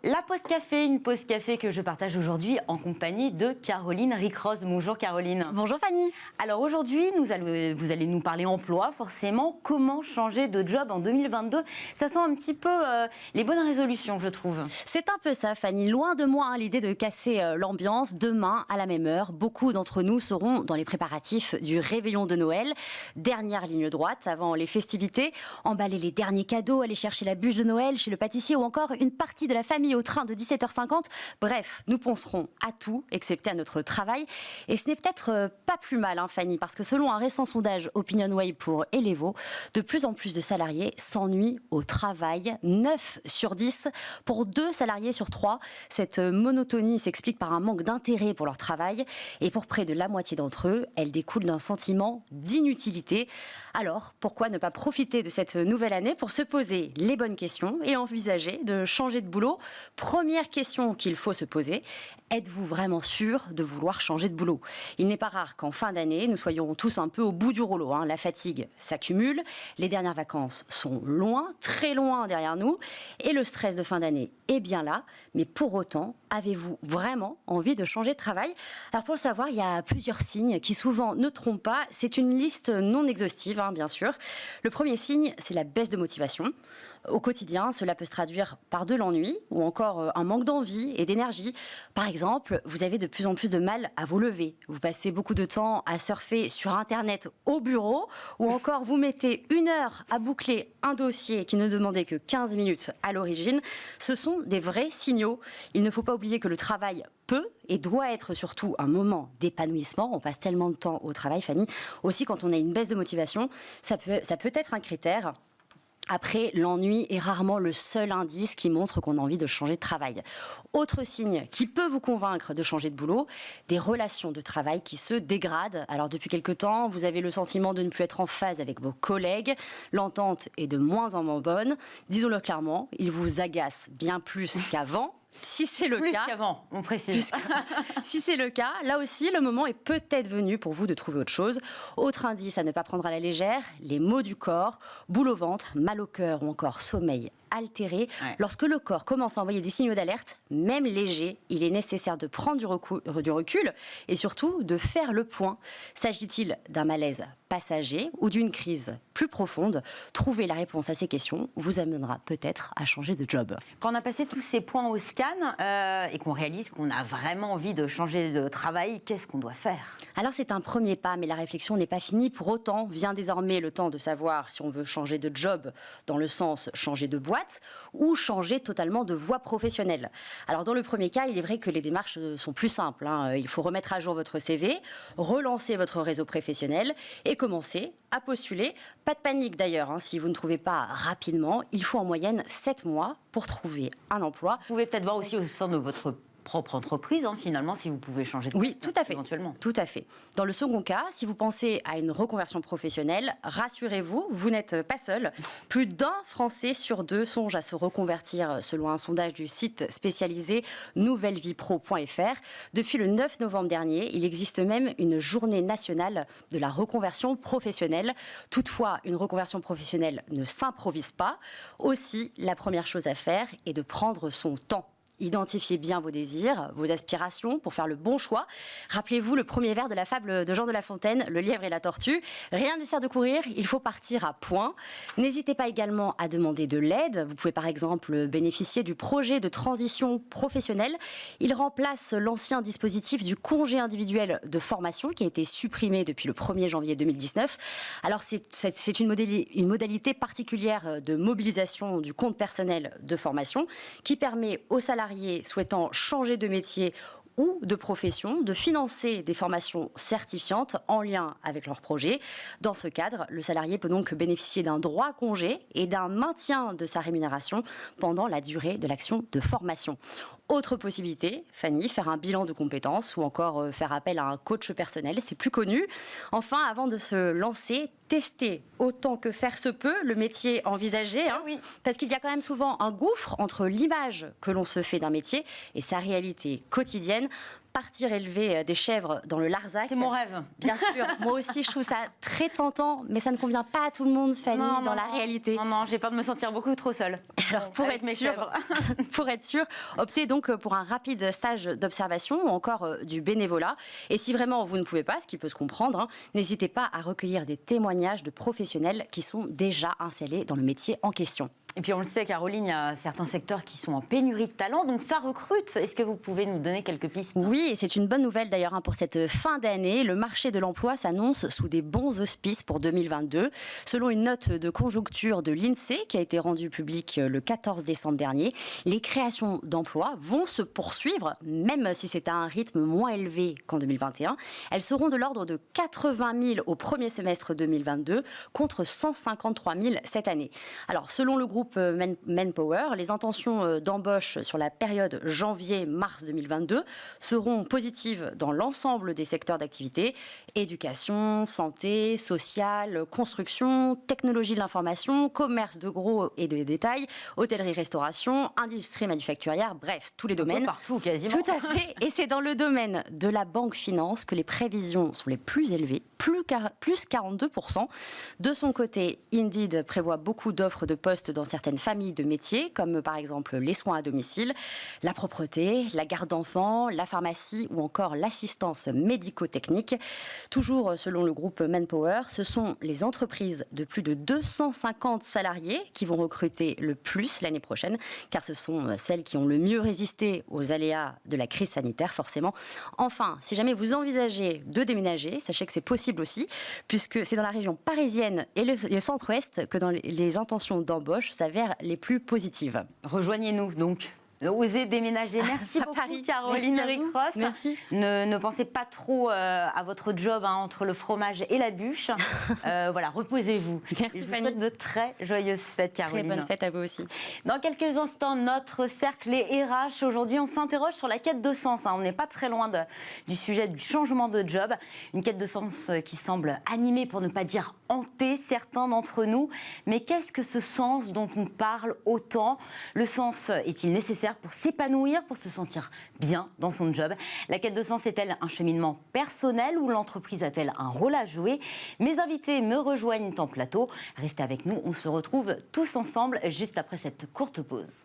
La pause café, une pause café que je partage aujourd'hui en compagnie de Caroline Ricroz. Bonjour Caroline. Bonjour Fanny. Alors aujourd'hui, vous allez nous parler emploi, forcément. Comment changer de job en 2022 ? Ça sent un petit peu les bonnes résolutions, je trouve. C'est un peu ça Fanny. Loin de moi l'idée de casser l'ambiance. Demain, à la même heure, beaucoup d'entre nous seront dans les préparatifs du réveillon de Noël. Dernière ligne droite avant les festivités. Emballer les derniers cadeaux, aller chercher la bûche de Noël chez le pâtissier ou encore une partie de la famille au train de 17h50. Bref, nous penserons à tout, excepté à notre travail. Et ce n'est peut-être pas plus mal, Fanny, parce que selon un récent sondage OpinionWay pour Elevo, de plus en plus de salariés s'ennuient au travail. 9 sur 10 pour 2 salariés sur 3. Cette monotonie s'explique par un manque d'intérêt pour leur travail. Et pour près de la moitié d'entre eux, elle découle d'un sentiment d'inutilité. Alors, pourquoi ne pas profiter de cette nouvelle année pour se poser les bonnes questions et envisager de changer de boulot ? Première question qu'il faut se poser, êtes-vous vraiment sûr de vouloir changer de boulot ? Il n'est pas rare qu'en fin d'année, nous soyons tous un peu au bout du rouleau. La fatigue s'accumule, les dernières vacances sont loin, très loin derrière nous, et le stress de fin d'année est bien là. Mais pour autant, avez-vous vraiment envie de changer de travail ? Alors pour le savoir, il y a plusieurs signes qui souvent ne trompent pas. C'est une liste non exhaustive, bien sûr. Le premier signe, c'est la baisse de motivation. Au quotidien, cela peut se traduire par de l'ennui ou encore un manque d'envie et d'énergie. Par exemple, vous avez de plus en plus de mal à vous lever. Vous passez beaucoup de temps à surfer sur Internet au bureau ou encore vous mettez 1 heure à boucler un dossier qui ne demandait que 15 minutes à l'origine. Ce sont des vrais signaux. Il ne faut pas oublier que le travail peut et doit être surtout un moment d'épanouissement. On passe tellement de temps au travail, Fanny. Aussi, quand on a une baisse de motivation, ça peut être un critère. Après, l'ennui est rarement le seul indice qui montre qu'on a envie de changer de travail. Autre signe qui peut vous convaincre de changer de boulot, des relations de travail qui se dégradent. Alors depuis quelque temps, vous avez le sentiment de ne plus être en phase avec vos collègues. L'entente est de moins en moins bonne. Disons-le clairement, il vous agace bien plus qu'avant. Si c'est le cas, qu'avant, on précise. Si c'est le cas, là aussi, le moment est peut-être venu pour vous de trouver autre chose. Autre indice à ne pas prendre à la légère, les maux du corps, boule au ventre, mal au cœur ou encore sommeil altéré. Ouais. Lorsque le corps commence à envoyer des signaux d'alerte, même légers, il est nécessaire de prendre du recul et surtout de faire le point. S'agit-il d'un malaise passager ou d'une crise plus profonde ? Trouver la réponse à ces questions vous amènera peut-être à changer de job. Quand on a passé tous ces points au scan et qu'on réalise qu'on a vraiment envie de changer de travail, qu'est-ce qu'on doit faire ? Alors c'est un premier pas, mais la réflexion n'est pas finie. Pour autant, vient désormais le temps de savoir si on veut changer de job dans le sens changer de boîte ou changer totalement de voie professionnelle. Alors dans le premier cas, il est vrai que les démarches sont plus simples. Il faut remettre à jour votre CV, relancer votre réseau professionnel et commencer à postuler. Pas de panique d'ailleurs, si vous ne trouvez pas rapidement, il faut en moyenne 7 mois pour trouver un emploi. Vous pouvez peut-être voir aussi au sein de votre propre entreprise, finalement, si vous pouvez changer de poste. Oui, tout à fait. Éventuellement. Tout à fait. Dans le second cas, si vous pensez à une reconversion professionnelle, rassurez-vous, vous n'êtes pas seul. Plus d'1 Français sur 2 songe à se reconvertir, selon un sondage du site spécialisé nouvellevipro.fr. Depuis le 9 novembre dernier, il existe même une journée nationale de la reconversion professionnelle. Toutefois, une reconversion professionnelle ne s'improvise pas. Aussi, la première chose à faire est de prendre son temps. Identifiez bien vos désirs, vos aspirations pour faire le bon choix. Rappelez-vous le premier vers de la fable de Jean de La Fontaine, le lièvre et la tortue. Rien ne sert de courir, il faut partir à point. N'hésitez pas également à demander de l'aide. Vous pouvez par exemple bénéficier du projet de transition professionnelle. Il remplace l'ancien dispositif du congé individuel de formation qui a été supprimé depuis le 1er janvier 2019. Alors c'est une modalité particulière de mobilisation du compte personnel de formation qui permet aux salariés souhaitant changer de métier ou de profession, de financer des formations certifiantes en lien avec leur projet. Dans ce cadre, le salarié peut donc bénéficier d'un droit à congé et d'un maintien de sa rémunération pendant la durée de l'action de formation. Autre possibilité, Fanny, faire un bilan de compétences ou encore faire appel à un coach personnel, c'est plus connu. Enfin, avant de se lancer, tester autant que faire se peut le métier envisagé, oui. Parce qu'il y a quand même souvent un gouffre entre l'image que l'on se fait d'un métier et sa réalité quotidienne. partir élever des chèvres dans le Larzac. C'est mon rêve. Bien sûr, moi aussi je trouve ça très tentant, mais ça ne convient pas à tout le monde, Fanny, dans la réalité. Non, j'ai peur de me sentir beaucoup trop seule. Alors pour être sûr, optez donc pour un rapide stage d'observation ou encore du bénévolat. Et si vraiment vous ne pouvez pas, ce qui peut se comprendre, hein, n'hésitez pas à recueillir des témoignages de professionnels qui sont déjà installés dans le métier en question. Et puis on le sait, Caroline, il y a certains secteurs qui sont en pénurie de talent, donc ça recrute. Est-ce que vous pouvez nous donner quelques pistes ? Oui, et c'est une bonne nouvelle d'ailleurs hein, pour cette fin d'année. Le marché de l'emploi s'annonce sous des bons auspices pour 2022. Selon une note de conjoncture de l'INSEE qui a été rendue publique le 14 décembre dernier, les créations d'emplois vont se poursuivre, même si c'est à un rythme moins élevé qu'en 2021. Elles seront de l'ordre de 80 000 au premier semestre 2022 contre 153 000 cette année. Alors selon le groupe Manpower, les intentions d'embauche sur la période janvier-mars 2022 seront positives dans l'ensemble des secteurs d'activité, éducation, santé, social, construction, technologie de l'information, commerce de gros et de détail, hôtellerie-restauration, industrie manufacturière, bref, tous les domaines. Partout, quasiment. Tout à fait, et c'est dans le domaine de la banque finance que les prévisions sont les plus élevées, plus 42%. De son côté, Indeed prévoit beaucoup d'offres de postes dans certaines familles de métiers, comme par exemple les soins à domicile, la propreté, la garde d'enfants, la pharmacie ou encore l'assistance médico-technique. Toujours selon le groupe Manpower, ce sont les entreprises de plus de 250 salariés qui vont recruter le plus l'année prochaine, car ce sont celles qui ont le mieux résisté aux aléas de la crise sanitaire, forcément. Enfin, si jamais vous envisagez de déménager, sachez que c'est possible aussi, puisque c'est dans la région parisienne et le centre-ouest que dans les intentions d'embauche s'avèrent les plus positives. Rejoignez-nous donc. Osez déménager. Merci beaucoup, Paris. Caroline Ricross. Merci. Ne pensez pas trop à votre job hein, entre le fromage et la bûche. Voilà, reposez-vous. Merci, je vous Fanny. souhaite de très joyeuses fêtes, Caroline. Très bonne fête à vous aussi. Dans quelques instants, notre cercle est RH. Aujourd'hui, on s'interroge sur la quête de sens. Hein. On n'est pas très loin du sujet du changement de job. Une quête de sens qui semble animer, pour ne pas dire hanter certains d'entre nous. Mais qu'est-ce que ce sens dont on parle autant ? Le sens est-il nécessaire pour s'épanouir, pour se sentir bien dans son job? La quête de sens est-elle un cheminement personnel ou l'entreprise a-t-elle un rôle à jouer? Mes invités me rejoignent en plateau. Restez avec nous, on se retrouve tous ensemble juste après cette courte pause.